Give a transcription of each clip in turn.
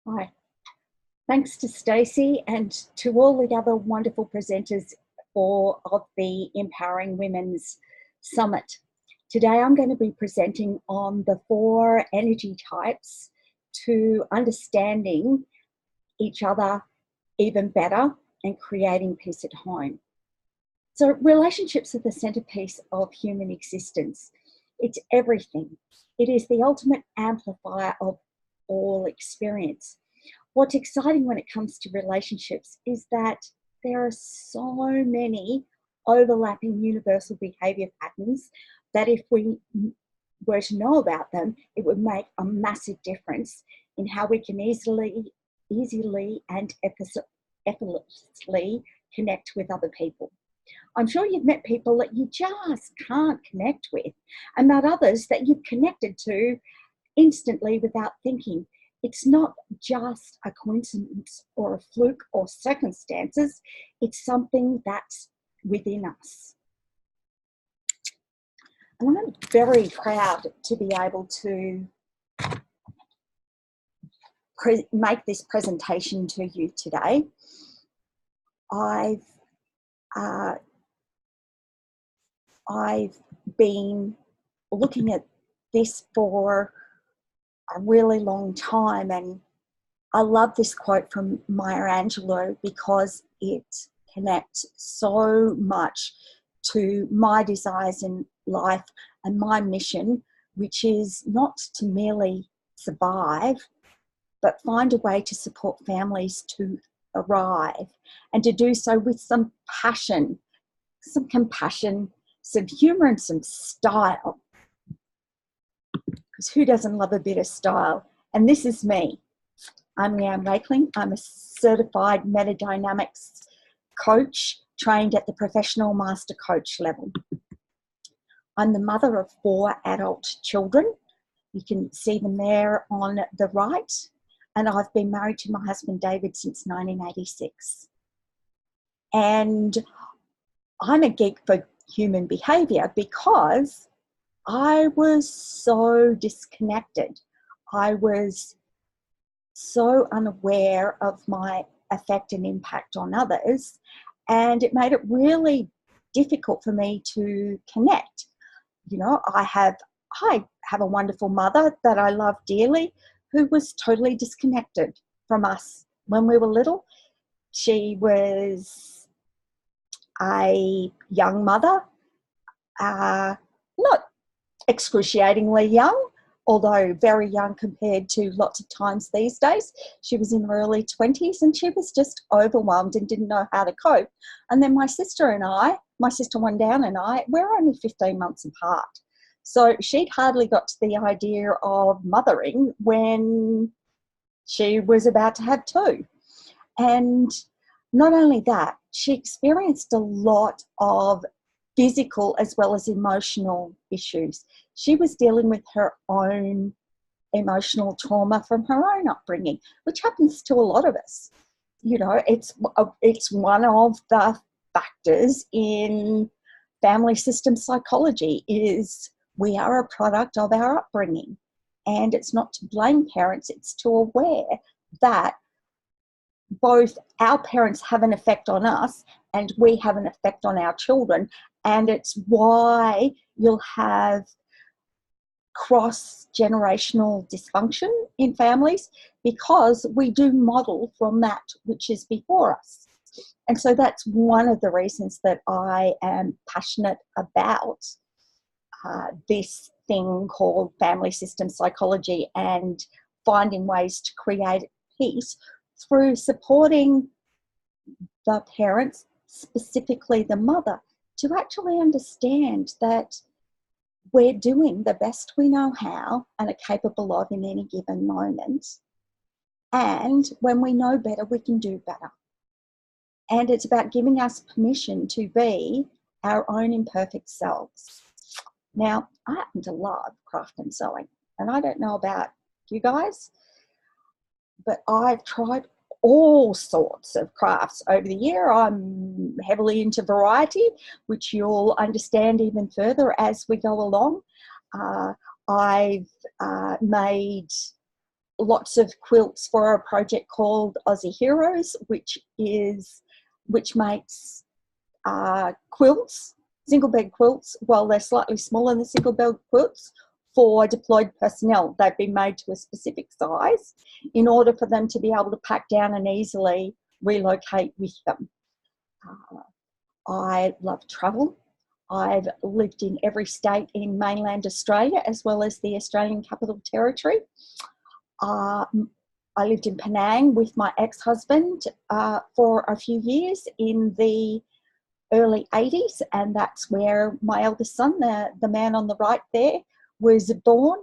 Hi. Thanks to Stacey and to all the other wonderful presenters of the Empowering Women's Summit. Today I'm going to be presenting on the 4 energy types to understanding each other even better and creating peace at home. So relationships are the centerpiece of human existence. It's everything. It is the ultimate amplifier of all experience. What's exciting when it comes to relationships is that there are so many overlapping universal behavior patterns that if we were to know about them, it would make a massive difference in how we can easily and effortlessly connect with other people. I'm sure you've met people that you just can't connect with, and met others that you've connected to instantly without thinking. It's not just a coincidence or a fluke or circumstances, it's something that's within us. And I'm very proud to be able to make this presentation to you today. I've been looking at this for a really long time, and I love this quote from Maya Angelou because it connects so much to my desires in life and my mission, which is not to merely survive, but find a way to support families to arrive, and to do so with some passion, some compassion, some humour and some style. Because who doesn't love a bit of style? And this is me. I'm Leanne Wakeling. I'm a certified metadynamics coach trained at the professional master coach level. I'm the mother of 4 adult children. You can see them there on the right. And I've been married to my husband David since 1986. And I'm a geek for human behaviour because I was so disconnected. I was so unaware of my effect and impact on others, and it made it really difficult for me to connect. You know, I have a wonderful mother that I love dearly, who was totally disconnected from us when we were little. She was a young mother, not excruciatingly young, although very young compared to lots of times these days. She was in her early 20s and she was just overwhelmed and didn't know how to cope. And then my sister one down and I, we're only 15 months apart. So she'd hardly got to the idea of mothering when she was about to have 2. And not only that, she experienced a lot of physical as well as emotional issues. She was dealing with her own emotional trauma from her own upbringing, which happens to a lot of us. You know, it's one of the factors in family system psychology is we are a product of our upbringing. And it's not to blame parents, it's to aware that both our parents have an effect on us and we have an effect on our children. And it's why you'll have cross-generational dysfunction in families, because we do model from that which is before us. And so that's one of the reasons that I am passionate about this thing called family system psychology and finding ways to create peace through supporting the parents, specifically the mother, to actually understand that we're doing the best we know how and are capable of in any given moment. And when we know better, we can do better. And it's about giving us permission to be our own imperfect selves. Now, I happen to love craft and sewing, and I don't know about you guys, but I've tried all sorts of crafts over the year. I'm heavily into variety, which you'll understand even further as we go along. I've made lots of quilts for a project called Aussie Heroes, which makes quilts, single bed quilts. Well, they're slightly smaller than single bed quilts for deployed personnel. They've been made to a specific size in order for them to be able to pack down and easily relocate with them. I love travel. I've lived in every state in mainland Australia as well as the Australian Capital Territory. I lived in Penang with my ex-husband for a few years in the early 80s, and that's where my eldest son, the man on the right there, was born.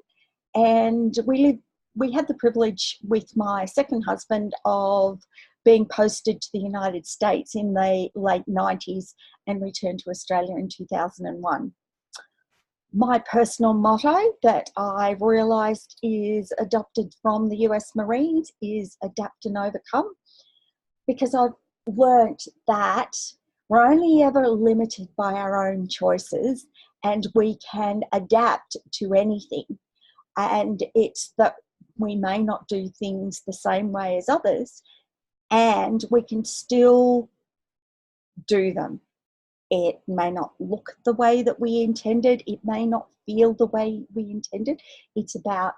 And we had the privilege with my second husband of being posted to the United States in the late 90s and returned to Australia in 2001. My personal motto that I've realised is adopted from the US Marines is adapt and overcome, because I've learnt that we're only ever limited by our own choices and we can adapt to anything. And it's that we may not do things the same way as others, and we can still do them. It may not look the way that we intended. It may not feel the way we intended. It's about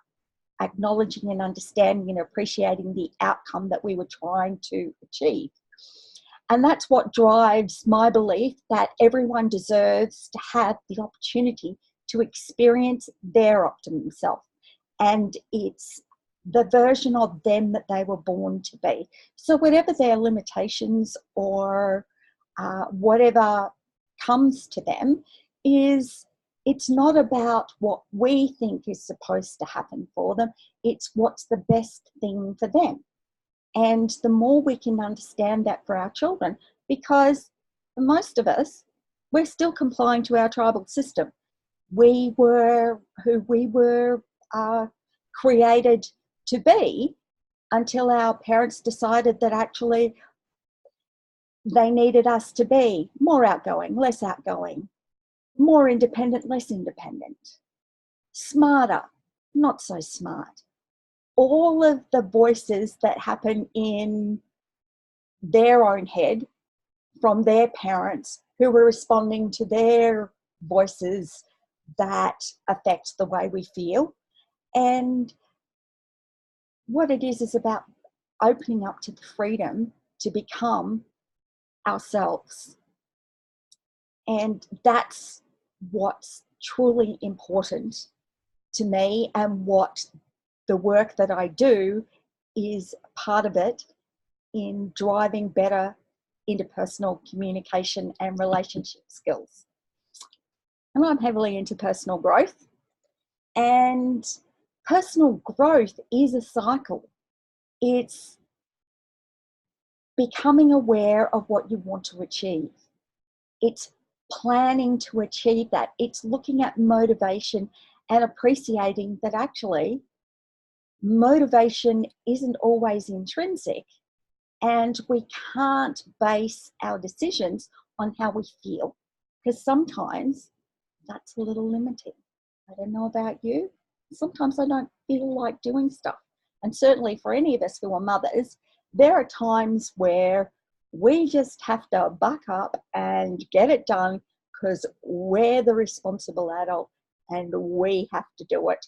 acknowledging and understanding and appreciating the outcome that we were trying to achieve. And that's what drives my belief that everyone deserves to have the opportunity to experience their optimum self. And it's the version of them that they were born to be. So whatever their limitations or whatever comes to them, it's not about what we think is supposed to happen for them. It's what's the best thing for them. And the more we can understand that for our children, because most of us, we're still complying to our tribal system. We were who we were created to be until our parents decided that actually they needed us to be more outgoing, less outgoing, more independent, less independent, smarter, not so smart. All of the voices that happen in their own head from their parents who were responding to their voices that affect the way we feel. And what it is about opening up to the freedom to become ourselves. And that's what's truly important to me, and what the work that I do is part of it in driving better interpersonal communication and relationship skills. And I'm heavily into personal growth, and personal growth is a cycle. It's becoming aware of what you want to achieve. It's planning to achieve that. It's looking at motivation and appreciating that actually motivation isn't always intrinsic, and we can't base our decisions on how we feel, because sometimes that's a little limiting. I don't know about you. Sometimes I don't feel like doing stuff. And certainly for any of us who are mothers, there are times where we just have to buck up and get it done because we're the responsible adult and we have to do it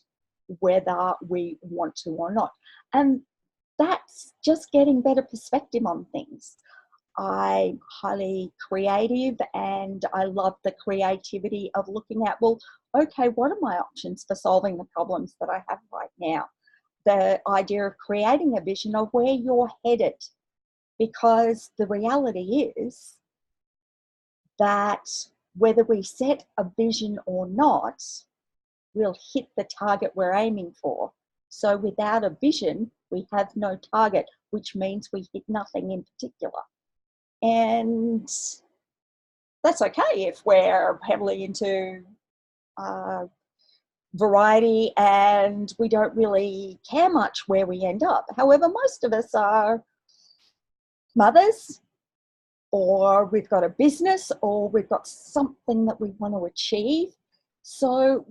whether we want to or not. And that's just getting better perspective on things. I'm highly creative and I love the creativity of looking at, well, okay, what are my options for solving the problems that I have right now? The idea of creating a vision of where you're headed, because the reality is that whether we set a vision or not, we'll hit the target we're aiming for. So without a vision, we have no target, which means we hit nothing in particular. And that's okay if we're heavily into variety and we don't really care much where we end up. However, most of us are mothers, or we've got a business, or we've got something that we want to achieve. So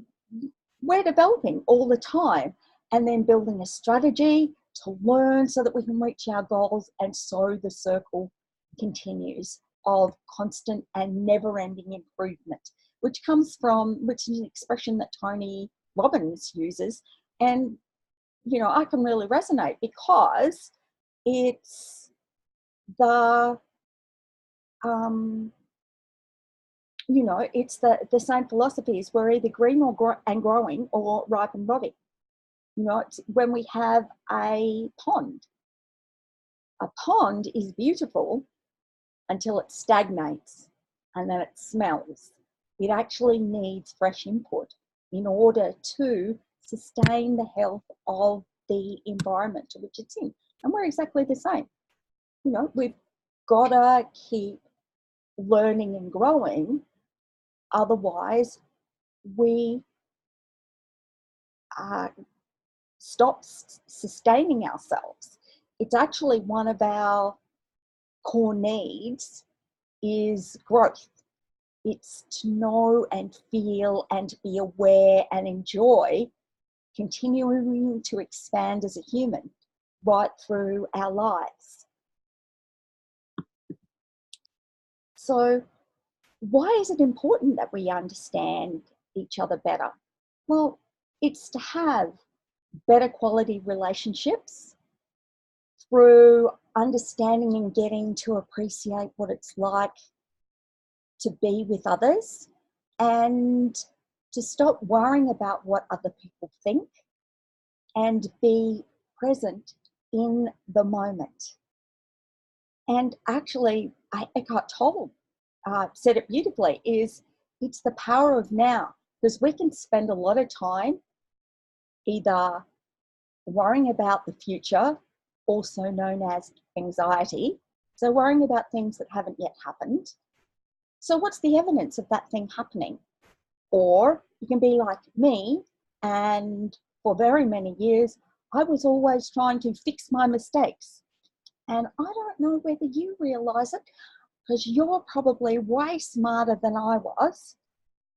we're developing all the time. and then building a strategy to learn so that we can reach our goals. And so the circle continues of constant and never-ending improvement, which is an expression that Tony Robbins uses. And, you know, I can really resonate because it's the, you know, it's the same philosophy as we're either green and growing or ripe and rotting. You know, it's when we have a pond is beautiful until it stagnates and then it smells. It actually needs fresh input in order to sustain the health of the environment to which it's in. And we're exactly the same. You know, we've got to keep learning and growing, otherwise we stop sustaining ourselves. It's actually one of our core needs is growth. It's to know and feel and be aware and enjoy continuing to expand as a human right through our lives. So why is it important that we understand each other better? Well, it's to have better quality relationships through understanding and getting to appreciate what it's like to be with others, and to stop worrying about what other people think and be present in the moment. And actually, Eckhart Tolle said it beautifully, it's the power of now, because we can spend a lot of time either worrying about the future, also known as anxiety, so worrying about things that haven't yet happened. So what's the evidence of that thing happening? Or you can be like me, and for very many years, I was always trying to fix my mistakes. And I don't know whether you realize it, because you're probably way smarter than I was,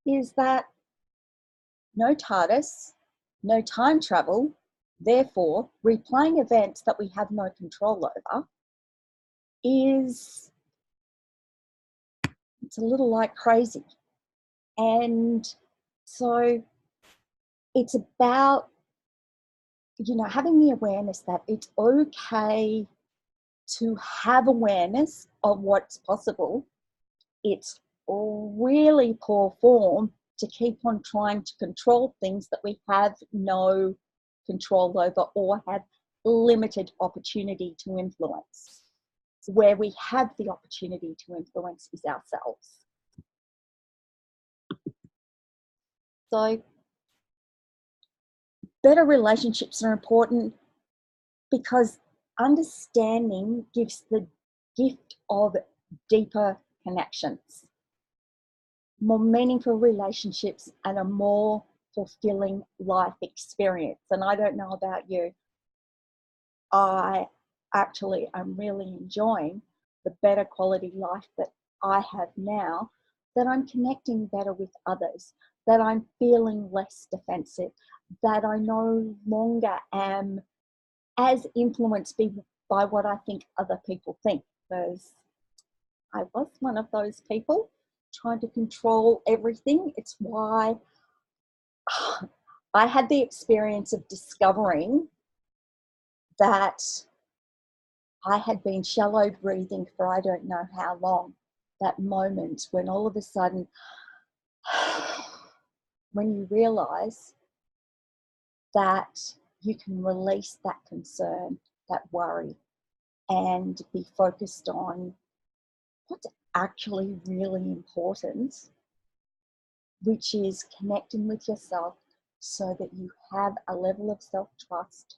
is that no TARDIS, no time travel, therefore replaying events that we have no control over it's a little like crazy. And so it's about, you know, having the awareness that it's okay to have awareness of what's possible. It's really poor form to keep on trying to control things that we have no control over or have limited opportunity to influence. Where we have the opportunity to influence is ourselves. So better relationships are important because understanding gives the gift of deeper connections, more meaningful relationships, and a more fulfilling life experience. And I don't know about you, I actually am really enjoying the better quality life that I have now, that I'm connecting better with others, that I'm feeling less defensive, that I no longer am as influenced by what I think other people think, because I was one of those people trying to control everything. It's why I had the experience of discovering that I had been shallow breathing for I don't know how long. That moment when all of a sudden, when you realize that you can release that concern, that worry, and be focused on what's actually really important, which is connecting with yourself so that you have a level of self-trust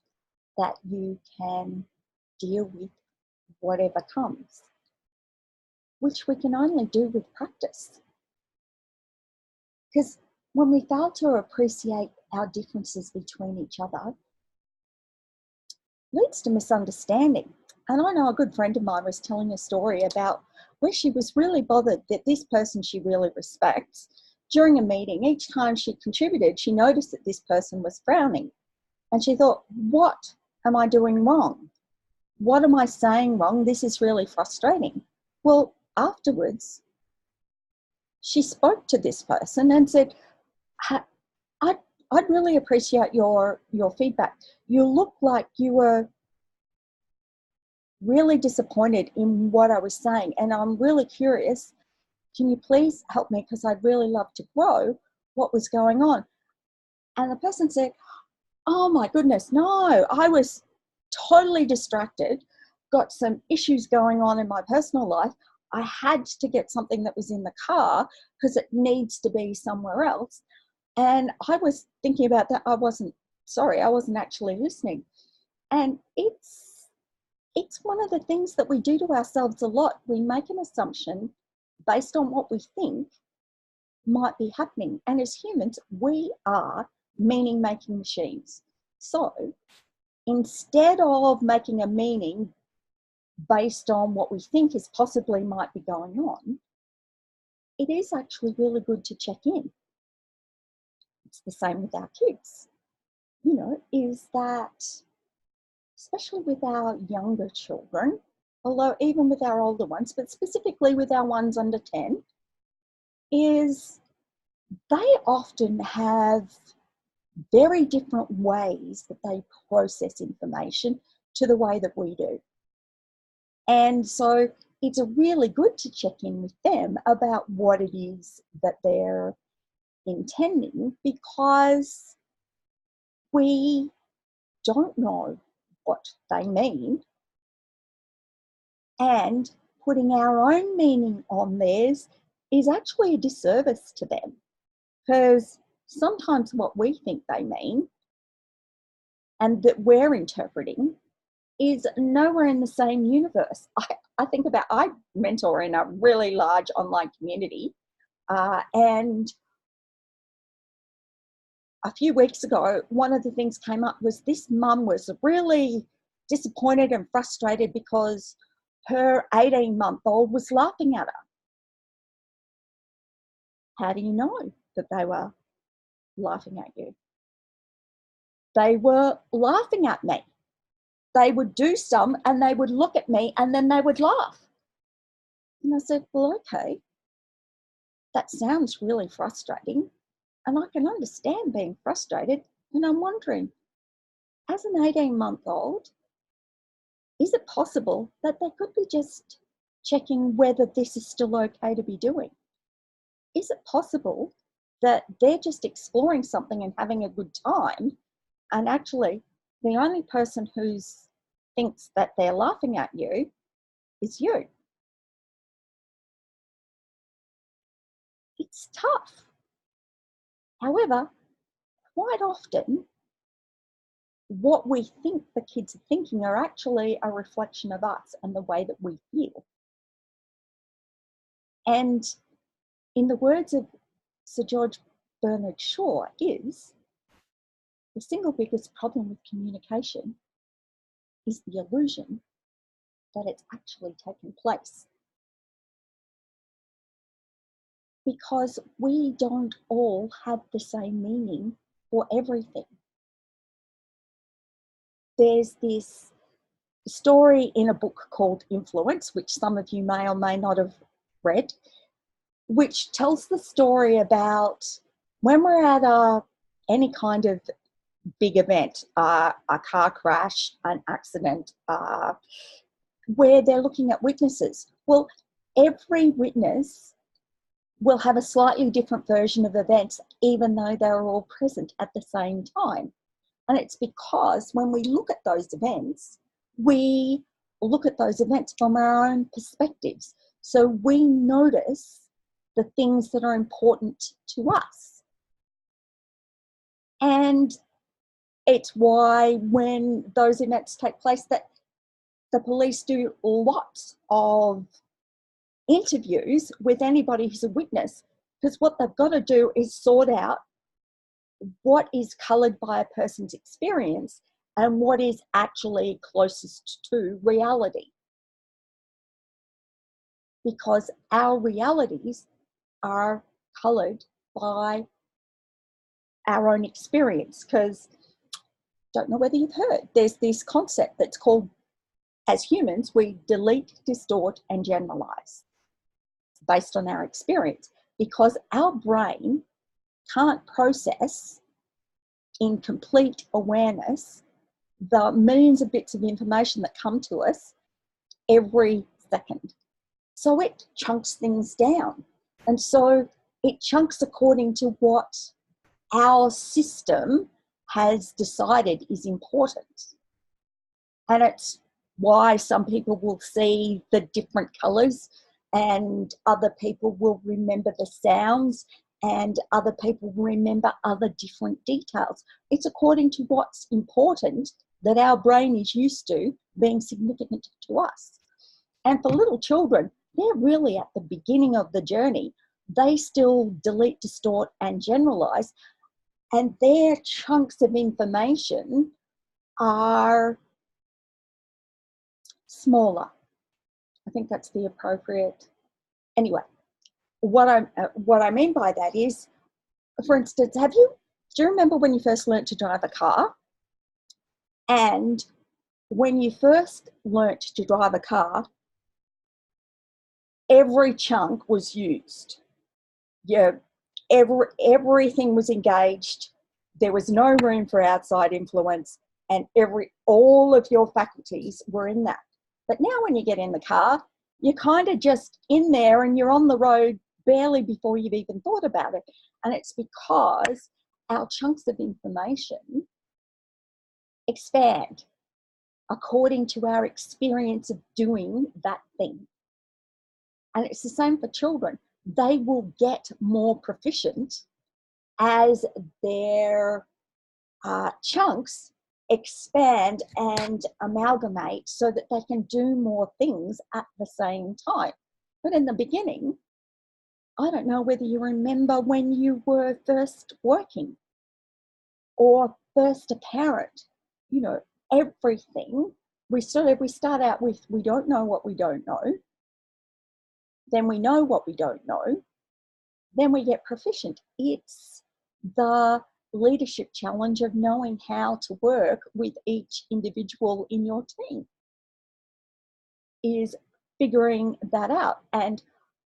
that you can deal with whatever comes, which we can only do with practice. Because when we fail to appreciate our differences between each other, it leads to misunderstanding. And I know a good friend of mine was telling a story about where she was really bothered that this person she really respects, during a meeting, each time she contributed, she noticed that this person was frowning. And she thought, what am I doing wrong? What am I saying wrong? This is really frustrating. Well, afterwards, she spoke to this person and said, I'd really appreciate your feedback. You look like you were really disappointed in what I was saying, and I'm really curious. Can you please help me, because I'd really love to grow? What was going on? And the person said, oh my goodness, no, I was totally distracted, got some issues going on in my personal life. I had to get something that was in the car because it needs to be somewhere else. And I was thinking about that. I wasn't actually listening. And it's one of the things that we do to ourselves a lot. We make an assumption based on what we think might be happening. And as humans, we are meaning-making machines. So instead of making a meaning based on what we think is possibly might be going on, it is actually really good to check in. It's the same with our kids. You know, is that, especially with our younger children, although even with our older ones, but specifically with our ones under 10, is they often have very different ways that they process information to the way that we do. And so it's really good to check in with them about what it is that they're intending, because we don't know what they mean, and putting our own meaning on theirs is actually a disservice to them, because sometimes what we think they mean and that we're interpreting is nowhere in the same universe. I think about, I mentor in a really large online community, and a few weeks ago, one of the things came up was this mum was really disappointed and frustrated because her 18-month-old was laughing at her. How do you know that they were laughing at you? They were laughing at me. They would do some and they would look at me and then they would laugh. And I said, well, okay, that sounds really frustrating. And I can understand being frustrated. And I'm wondering, as an 18-month-old, is it possible that they could be just checking whether this is still okay to be doing? Is it possible that they're just exploring something and having a good time, and actually the only person who thinks that they're laughing at you is you? It's tough. However, quite often, what we think the kids are thinking are actually a reflection of us and the way that we feel. And in the words of Sir George Bernard Shaw, is the single biggest problem with communication is the illusion that it's actually taken place. Because we don't all have the same meaning for everything. There's this story in a book called Influence, which some of you may or may not have read, which tells the story about when we're at any kind of big event, a car crash, an accident, where they're looking at witnesses. Well, every witness will have a slightly different version of events, even though they're all present at the same time. And it's because when we look at those events, we look at those events from our own perspectives. So we notice the things that are important to us. And it's why when those events take place that the police do lots of interviews with anybody who's a witness, because what they've got to do is sort out what is coloured by a person's experience and what is actually closest to reality. Because our realities are coloured by our own experience. Because don't know whether you've heard, there's this concept that's called, as humans, we delete, distort, and generalize based on our experience, because our brain can't process in complete awareness the millions of bits of information that come to us every second. So it chunks things down. And so it chunks according to what our system has decided is important. And it's why some people will see the different colours and other people will remember the sounds and other people will remember other different details. It's according to what's important that our brain is used to being significant to us. And for little children, they're really at the beginning of the journey. They still delete, distort, and generalize, and their chunks of information are smaller. I think that's the appropriate. Anyway, what I mean by that is, for instance, do you remember when you first learnt to drive a car? And when you first learnt to drive a car, every chunk was used. Yeah, everything was engaged. There was no room for outside influence, and all of your faculties were in that. But now when you get in the car, you're kind of just in there and you're on the road barely before you've even thought about it. And it's because our chunks of information expand according to our experience of doing that thing. And it's the same for children. They will get more proficient as their chunks expand and amalgamate so that they can do more things at the same time. But in the beginning, I don't know whether you remember when you were first working or first a parent, you know, everything. We start out with, we don't know what we don't know. Then we know what we don't know. Then we get proficient. It's the leadership challenge of knowing how to work with each individual in your team, is figuring that out. And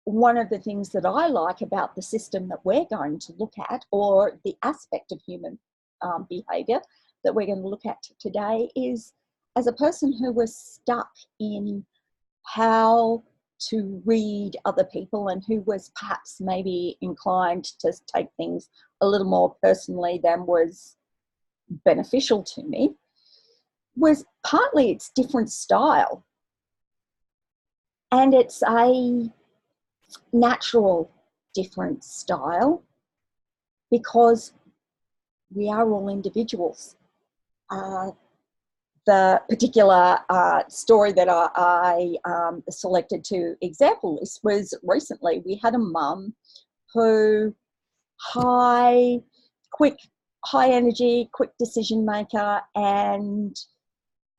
one of the things that I like about the system that we're going to look at, or the aspect of human behaviour that we're going to look at today, is as a person who was stuck in how to read other people and who was perhaps maybe inclined to take things a little more personally than was beneficial to me, was partly its different style. And it's a natural different style because we are all individuals. The particular story that I selected to example this was recently. We had a mum who high energy, quick decision maker, and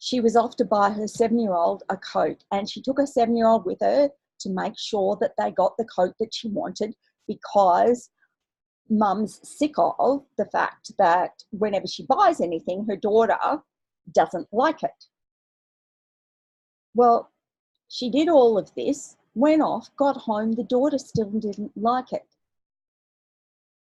she was off to buy her 7-year-old a coat, and she took her 7-year-old with her to make sure that they got the coat that she wanted, because mum's sick of the fact that whenever she buys anything, her daughter doesn't like it. Well, she did all of this, went off, got home, the daughter still didn't like it.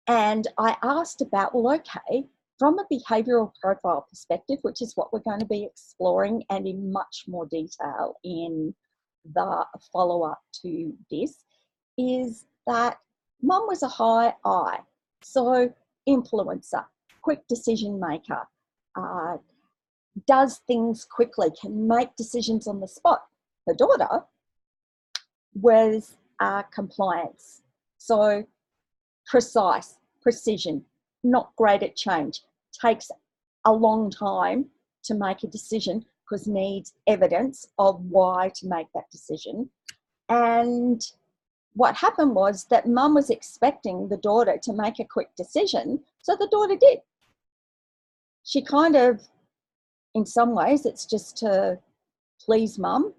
And I asked about, well, okay, from a behavioural profile perspective, which is what we're going to be exploring and in much more detail in the follow-up to this, is that mum was a high I. So influencer, quick decision maker, does things quickly, can make decisions on the spot. Her daughter was compliance. So precise, precision, not great at change, takes a long time to make a decision because needs evidence of why to make that decision. And what happened was that mum was expecting the daughter to make a quick decision, so the daughter did. She kind of, in some ways, it's just to please mum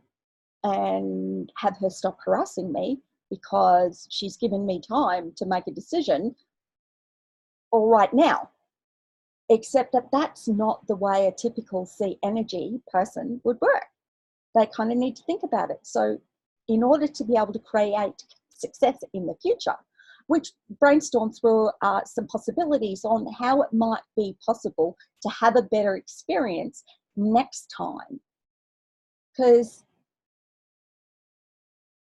and have her stop harassing me because she's given me time to make a decision all right now. except that that's not the way a typical C energy person would work. They kind of need to think about it. So in order to be able to create success in the future, which brainstorm through some possibilities on how it might be possible to have a better experience next time. Because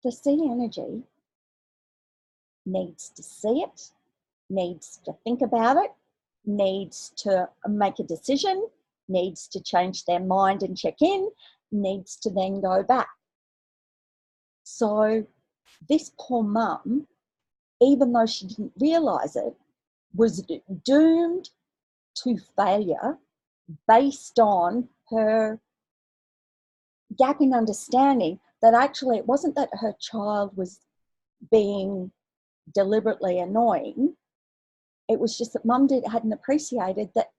the C energy needs to see it, needs to think about it, needs to make a decision, needs to change their mind and check in, needs to then go back. So this poor mum, even though she didn't realise it, was doomed to failure based on her gap in understanding that actually it wasn't that her child was being deliberately annoying. It was just that mum hadn't appreciated that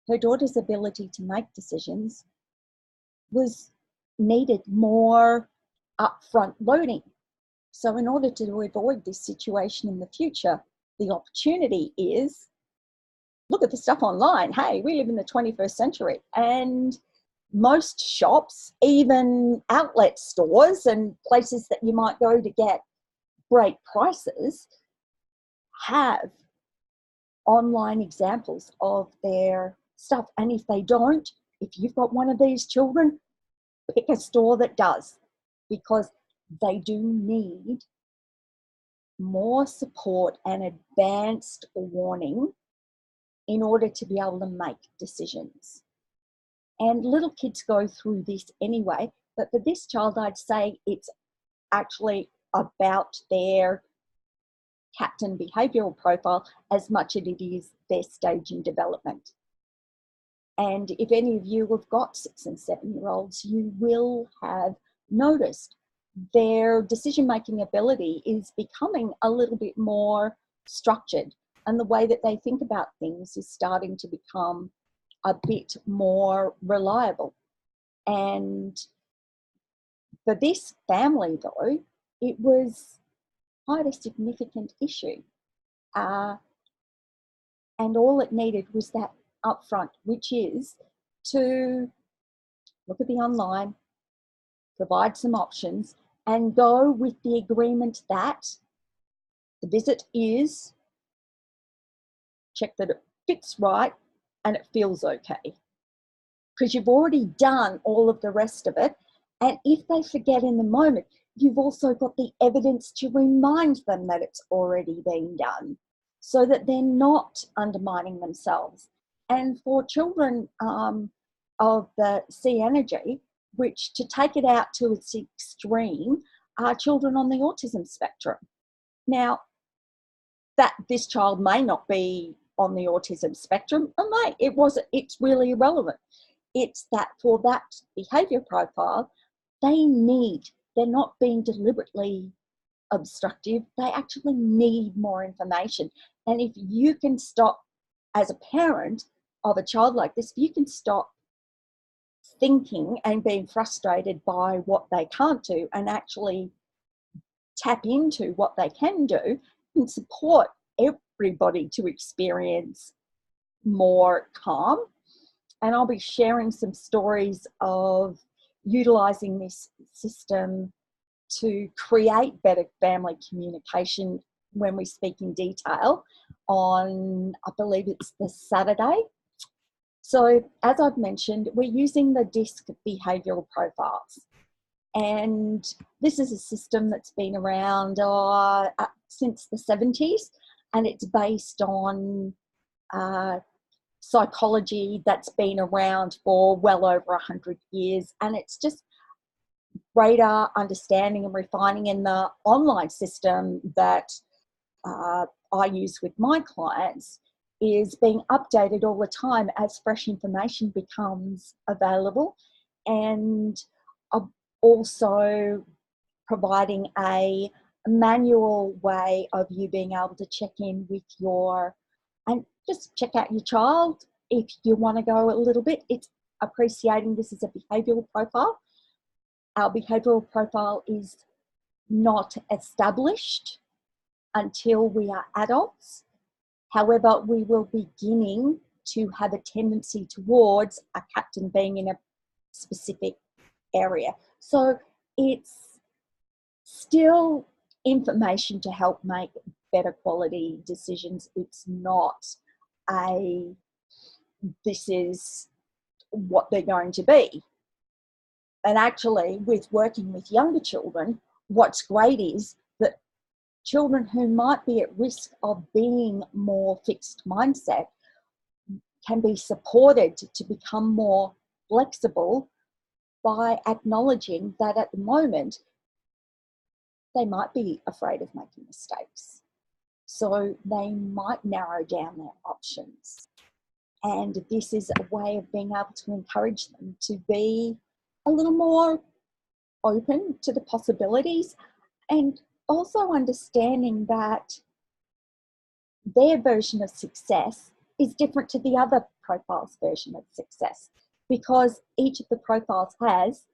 her daughter's ability to make decisions was needed more upfront loading. So in order to avoid this situation in the future, the opportunity is look at the stuff online. Hey, we live in the 21st century, and most shops, even outlet stores and places that you might go to get great prices, have online examples of their stuff. And if they don't, if you've got one of these children, pick a store that does, because they do need more support and advanced warning in order to be able to make decisions. And little kids go through this anyway, but for this child, I'd say it's actually about their captain behavioural profile as much as it is their stage in development. And if any of you have got 6 and 7-year-olds, you will have noticed their decision-making ability is becoming a little bit more structured, and the way that they think about things is starting to become a bit more reliable. And for this family, though, it was quite a significant issue. And all it needed was that upfront, which is to look at the online, provide some options, and go with the agreement that the visit is, check that it fits right and it feels okay. Because you've already done all of the rest of it. And if they forget in the moment, you've also got the evidence to remind them that it's already been done, so that they're not undermining themselves. And for children of the C energy, which to take it out to its extreme, are children on the autism spectrum. Now, that this child may not be on the autism spectrum, and it's really irrelevant. It's that for that behaviour profile, they're not being deliberately obstructive, they actually need more information. And if you can stop, as a parent of a child like this, if you can stop thinking and being frustrated by what they can't do and actually tap into what they can do, and support everybody to experience more calm. And I'll be sharing some stories of utilising this system to create better family communication when we speak in detail on, I believe it's the Saturday. So as I've mentioned, we're using the DISC behavioural profiles. And this is a system that's been around since the 70s, and it's based on psychology that's been around for well over 100 years. And it's just greater understanding and refining in the online system that I use with my clients is being updated all the time as fresh information becomes available, and also providing a manual way of you being able to check in with and just check out your child if you want to go a little bit. It's appreciating this is a behavioural profile. Our behavioural profile is not established until we are adults. However, we will be beginning to have a tendency towards a captain being in a specific area. So it's still information to help make better quality decisions. It's not this is what they're going to be. And actually, with working with younger children, what's great is that children who might be at risk of being more fixed mindset can be supported to become more flexible by acknowledging that at the moment they might be afraid of making mistakes. So they might narrow down their options. And this is a way of being able to encourage them to be a little more open to the possibilities, and also understanding that their version of success is different to the other profile's version of success, because each of the profiles has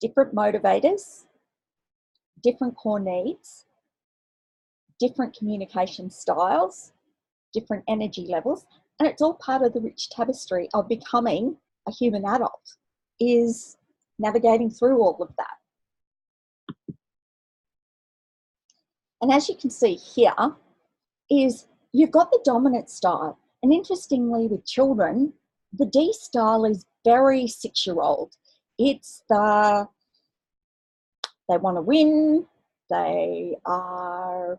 different motivators, different core needs, different communication styles, different energy levels, and it's all part of the rich tapestry of becoming a human adult, is navigating through all of that. And as you can see here, is you've got the dominant style. And interestingly, with children, the D style is very 6-year-old. It's they want to win, they are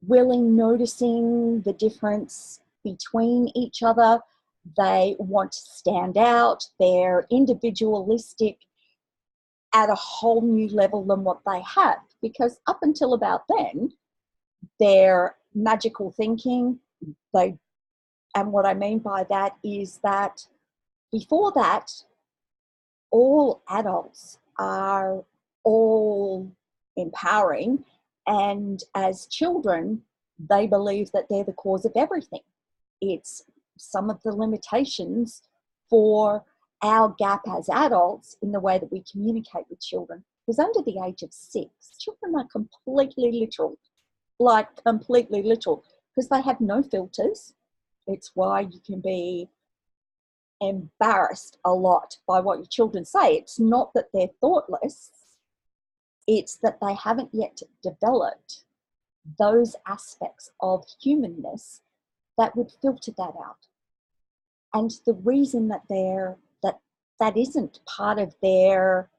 willing, noticing the difference between each other, they want to stand out, they're individualistic at a whole new level than what they have, because up until about then, they're magical thinking. And what I mean by that is that before that, all adults are all empowering, and as children, they believe that they're the cause of everything. It's some of the limitations for our gap as adults in the way that we communicate with children. Because under the age of 6, children are completely literal, because they have no filters. It's why you can be embarrassed a lot by what your children say. It's not that they're thoughtless, it's that they haven't yet developed those aspects of humanness that would filter that out. And the reason that that isn't part of their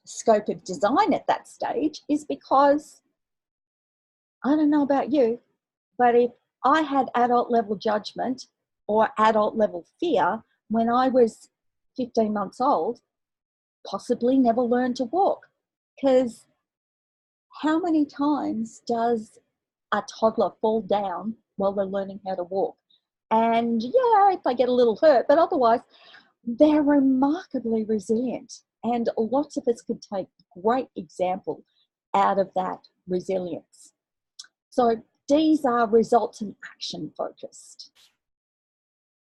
scope of design at that stage is because, I don't know about you, but if I had adult level judgment or adult level fear when I was 15 months old, possibly never learned to walk. Because how many times does a toddler fall down while they're learning how to walk? And yeah, if they get a little hurt, but otherwise they're remarkably resilient. And lots of us could take great example out of that resilience. So D's are results and action focused.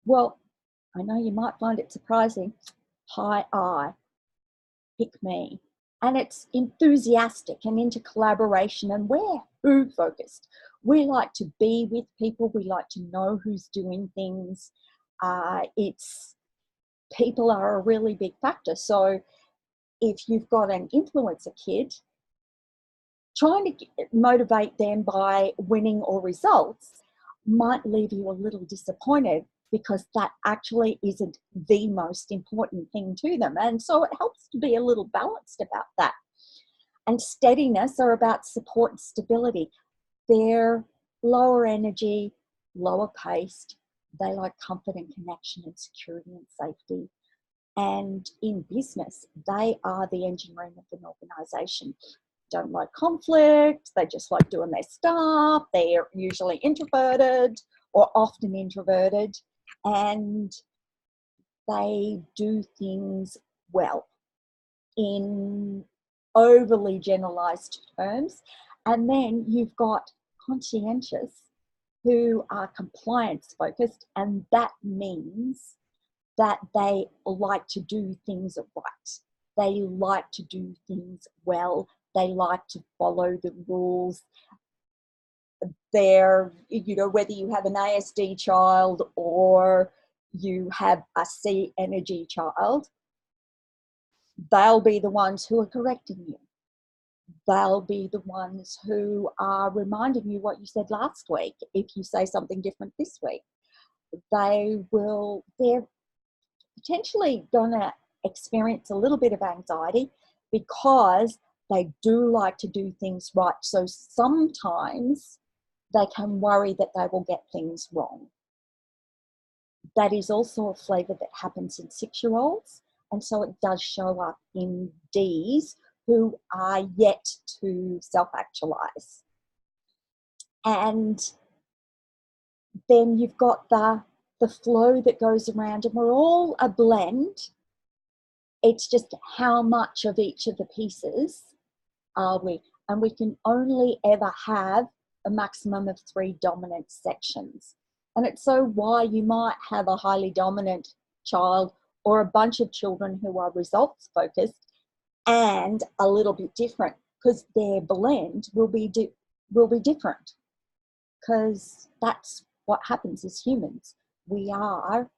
Well, I know you might find it surprising. High I, pick me. And it's enthusiastic and into collaboration, and we're who focused. We like to be with people. We like to know who's doing things. People are a really big factor. So if you've got an influencer kid, trying to motivate them by winning or results might leave you a little disappointed, because that actually isn't the most important thing to them. And so it helps to be a little balanced about that. And steadiness are about support and stability. They're lower energy, lower paced. They like comfort and connection and security and safety. And in business, they are the engine room of an organisation. Don't like conflict, they just like doing their stuff. They're usually introverted or often introverted, and they do things well in overly generalized terms. And then you've got conscientious, who are compliance focused, and that means that they like to do things right. They like to do things well. They like to follow the rules. they're, you know, whether you have an ASD child or you have a C energy child, they'll be the ones who are correcting you. They'll be the ones who are reminding you what you said last week if you say something different this week. They're potentially going to experience a little bit of anxiety because they do like to do things right. So sometimes they can worry that they will get things wrong. That is also a flavour that happens in 6-year-olds. And so it does show up in Ds who are yet to self-actualize. And then you've got the flow that goes around, and we're all a blend. It's just how much of each of the pieces are we? And we can only ever have a maximum of 3 dominant sections. And it's so why you might have a highly dominant child or a bunch of children who are results focused and a little bit different, because their blend will be different, because that's what happens as humans. We are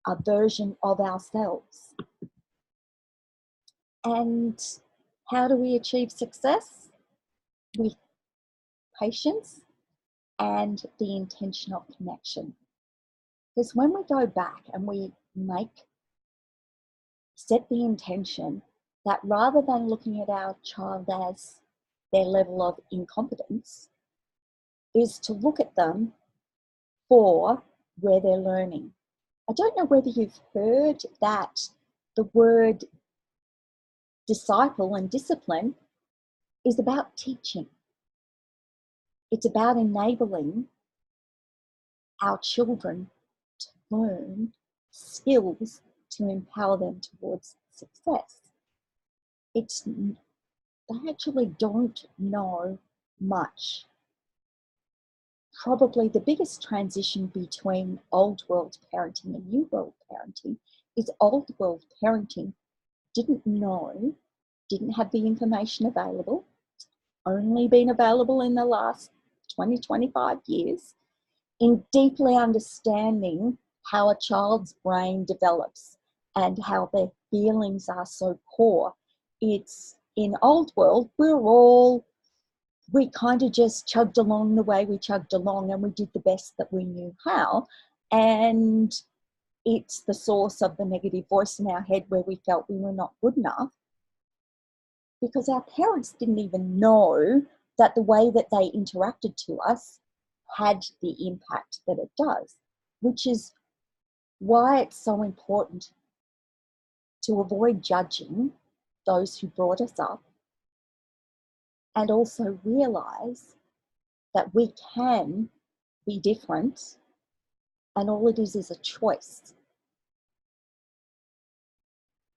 a version of ourselves. And how do we achieve success? With patience and the intentional connection. Because when we go back and we set the intention that rather than looking at our child as their level of incompetence, is to look at them for where they're learning. I don't know whether you've heard that the word disciple and discipline is about teaching. It's about enabling our children to learn skills to empower them towards success. They actually don't know much. Probably the biggest transition between old world parenting and new world parenting is old world parenting didn't know, didn't have the information available, only been available in the last 20, 25 years, in deeply understanding how a child's brain develops and how their feelings are so core. It's in old world, we kind of just chugged along the way we chugged along, and we did the best that we knew how. And it's the source of the negative voice in our head where we felt we were not good enough, because our parents didn't even know that the way that they interacted to us had the impact that it does, which is why it's so important to avoid judging those who brought us up, and also realize that we can be different, and all it is a choice.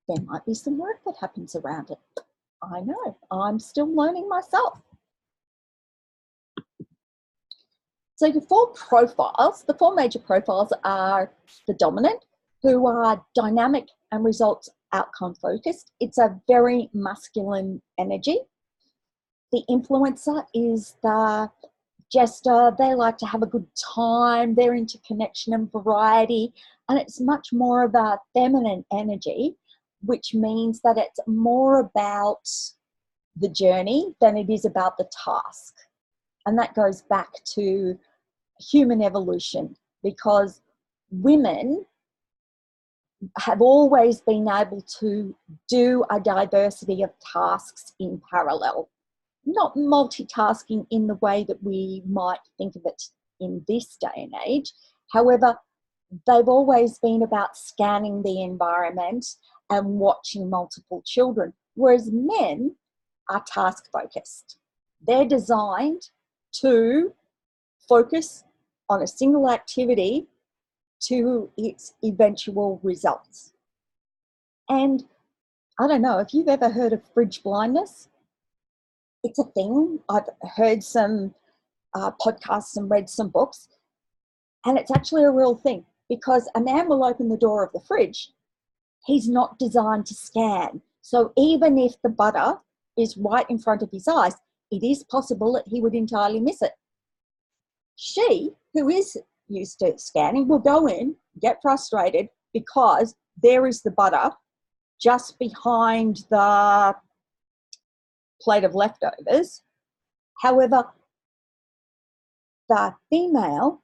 There might be some work that happens around it. I know, I'm still learning myself. So the 4 profiles, the 4 major profiles are the dominant, who are dynamic and results outcome focused. It's a very masculine energy. The influencer is the jester. They like to have a good time. They're into connection and variety. And it's much more of a feminine energy, which means that it's more about the journey than it is about the task. And that goes back to human evolution, because women have always been able to do a diversity of tasks in parallel, not multitasking in the way that we might think of it in this day and age. However, they've always been about scanning the environment and watching multiple children, whereas men are task focused. They're designed to focus on a single activity to its eventual results. And I don't know if you've ever heard of fridge blindness. It's a thing. I've heard some podcasts and read some books, and it's actually a real thing, because a man will open the door of the fridge. He's not designed to scan. So even if the butter is right in front of his eyes, it is possible that he would entirely miss it. She, who is used to scanning, will go in, get frustrated because there is the butter just behind the plate of leftovers. However, the female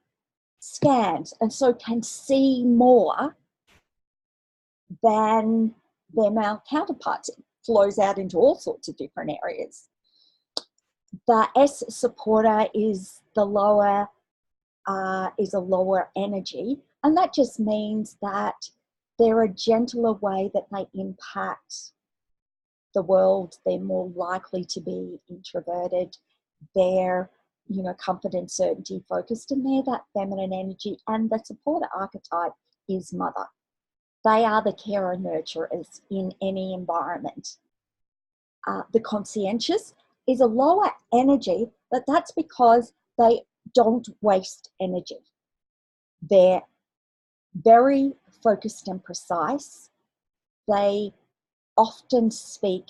scans and so can see more than their male counterparts. It flows out into all sorts of different areas. The S supporter is the lower, is a lower energy, and that just means that they're a gentler way that they impact the world. They're more likely to be introverted. They're, you know, comfort and certainty focused, and they're that feminine energy. And the supporter archetype is mother. They are the carer nurturers in any environment. The conscientious is a lower energy, but that's because they don't waste energy. They're very focused and precise. They often speak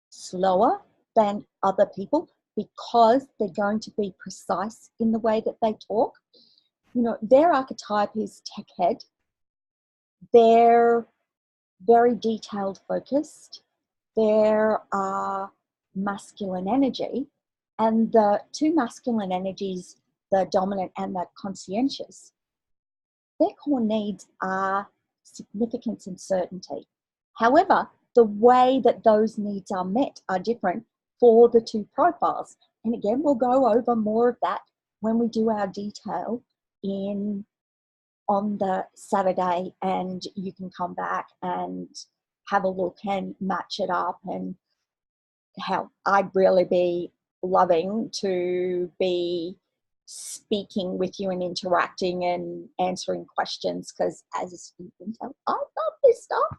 slower than other people because they're going to be precise in the way that they talk. You know, their archetype is tech head. They're very detailed focused. They're masculine energy, and the two masculine energies, the dominant and the conscientious, their core needs are significance and certainty. However, the way that those needs are met are different for the two profiles. And again, we'll go over more of that when we do our detail on the Saturday, and you can come back and have a look and match it up. And how I'd really be loving to be speaking with you and interacting and answering questions, because as you can tell, I love this stuff,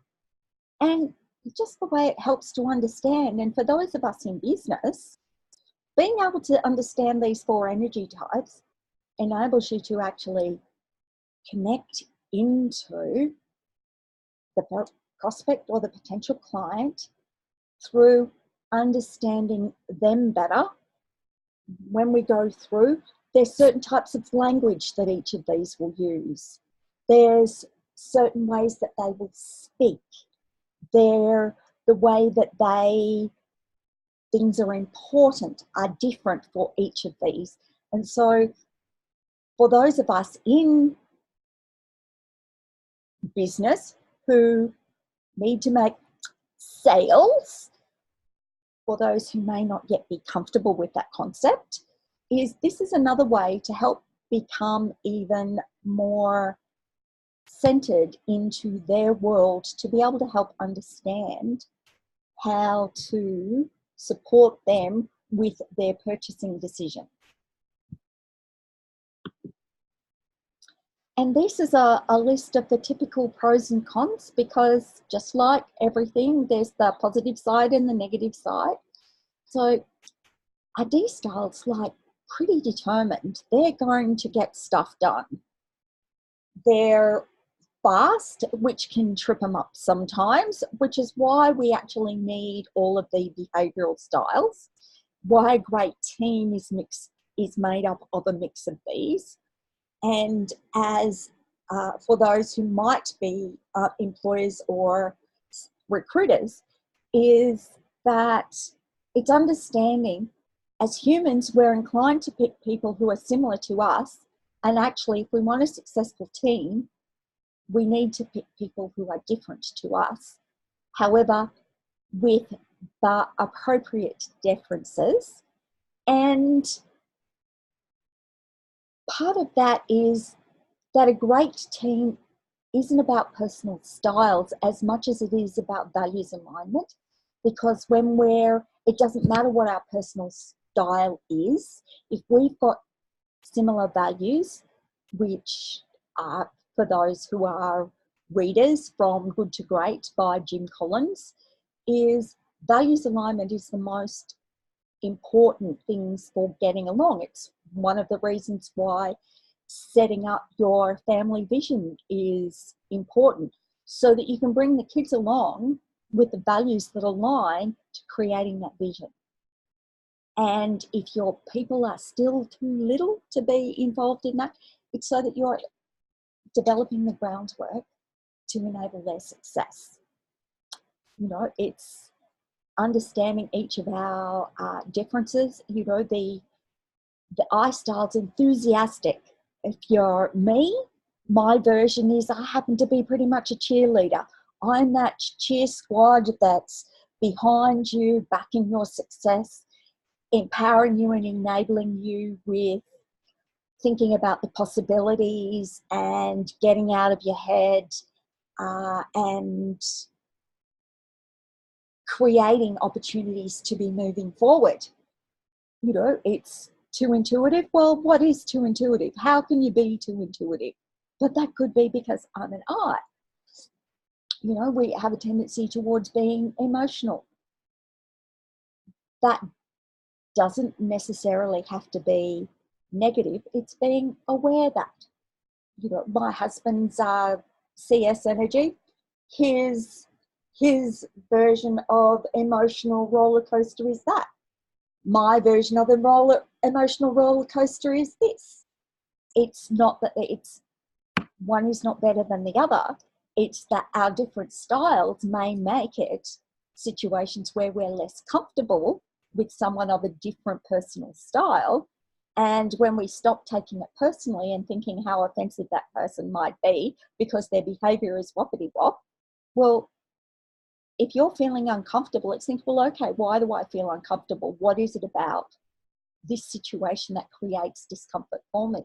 and just the way it helps to understand. And for those of us in business, being able to understand these four energy types enables you to actually connect into the prospect or the potential client through understanding them better. When we go through, there's certain types of language that each of these will use. There's certain ways that they will speak. The way that things are important are different for each of these. And so for those of us in business who need to make sales, for those who may not yet be comfortable with that concept, this is another way to help become even more centered into their world, to be able to help understand how to support them with their purchasing decision. And this is a list of the typical pros and cons, because just like everything, there's the positive side and the negative side. So our D styles, like, pretty determined. They're going to get stuff done. They're fast, which can trip them up sometimes, which is why we actually need all of the behavioural styles, why a great team is made up of a mix of these. And as for those who might be employers or recruiters, is that it's understanding, as humans, we're inclined to pick people who are similar to us. And actually, if we want a successful team, we need to pick people who are different to us. However, with the appropriate differences. And part of that is that a great team isn't about personal styles as much as it is about values alignment. Because it doesn't matter what our personal style is, if we've got similar values, which are, for those who are readers, From Good to Great by Jim Collins, is values alignment is the most important things for getting along. It's one of the reasons why setting up your family vision is important, so that you can bring the kids along with the values that align to creating that vision. And if your people are still too little to be involved in that, it's so that you're developing the groundwork to enable their success. You know, it's understanding each of our differences. You know, the I style's enthusiastic. If you're me, my version is I happen to be pretty much a cheerleader. I'm that cheer squad that's behind you, backing your success, empowering you and enabling you with thinking about the possibilities and getting out of your head and creating opportunities to be moving forward. You know, it's too intuitive. Well, what is too intuitive? How can you be too intuitive? But that could be because I'm an I. You know, we have a tendency towards being emotional. That doesn't necessarily have to be negative. It's being aware that, you know, my husband's CS energy, his version of emotional roller coaster is that. My version of emotional roller coaster is this. It's not that it's one is not better than the other. It's that our different styles may make it situations where we're less comfortable with someone of a different personal style. And when we stop taking it personally and thinking how offensive that person might be because their behavior is whoppity whop, well, if you're feeling uncomfortable, it's think, well, okay, why do I feel uncomfortable? What is it about this situation that creates discomfort for me?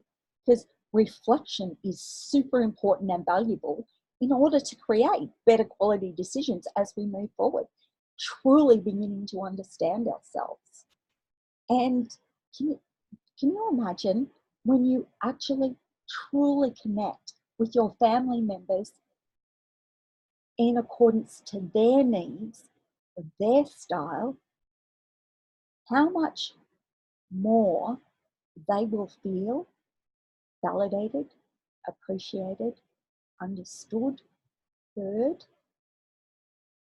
Because reflection is super important and valuable in order to create better quality decisions as we move forward, truly beginning to understand ourselves. And can you imagine when you actually truly connect with your family members in accordance to their needs, their style, how much more they will feel validated, appreciated, understood, heard,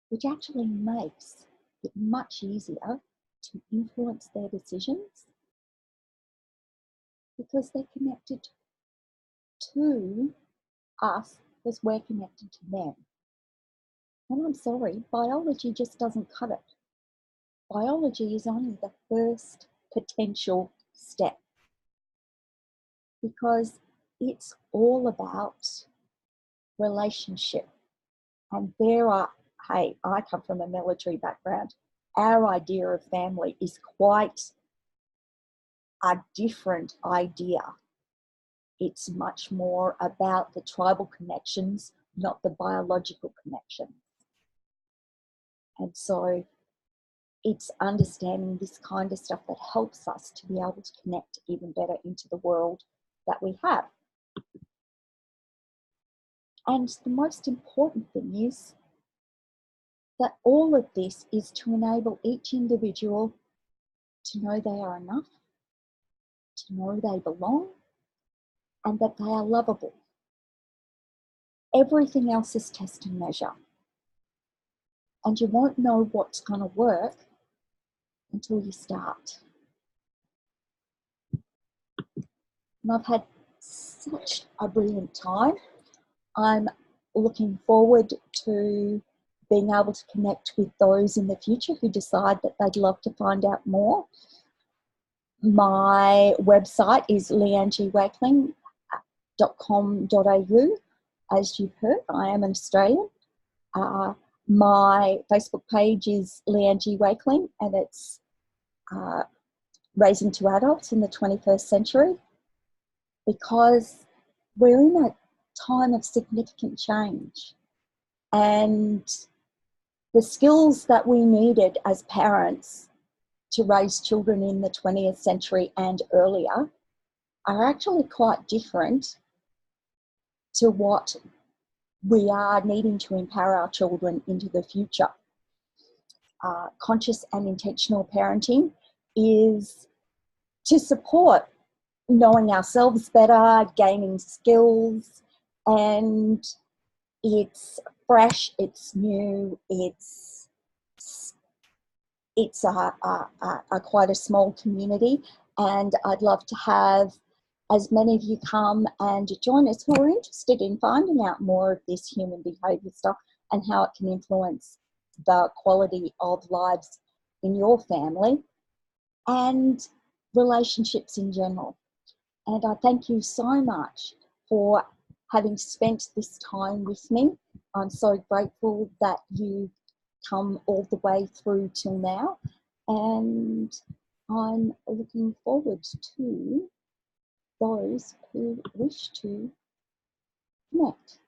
which actually makes it much easier to influence their decisions because they're connected to us as we're connected to them. And I'm sorry, biology just doesn't cut it. Biology is only the first potential step because it's all about relationship. And hey, I come from a military background. Our idea of family is quite a different idea. It's much more about the tribal connections, not the biological connections. And so it's understanding this kind of stuff that helps us to be able to connect even better into the world that we have. And the most important thing is that all of this is to enable each individual to know they are enough, to know they belong, and that they are lovable. Everything else is test and measure. And you won't know what's going to work until you start. And I've had such a brilliant time. I'm looking forward to being able to connect with those in the future who decide that they'd love to find out more. My website is leannewakeling.com.au. As you've heard, I am an Australian. My Facebook page is Leanne G. Wakeling, and it's Raising Two Adults in the 21st Century, because we're in a time of significant change. And the skills that we needed as parents to raise children in the 20th century and earlier are actually quite different to what we are needing to empower our children into the future. Conscious and intentional parenting is to support knowing ourselves better, gaining skills, and it's fresh, it's new, it's it's a quite a small community, and I'd love to have as many of you come and join us who are interested in finding out more of this human behaviour stuff and how it can influence the quality of lives in your family and relationships in general. And I thank you so much for having spent this time with me. I'm so grateful that you come all the way through till now, and I'm looking forward to those who wish to connect.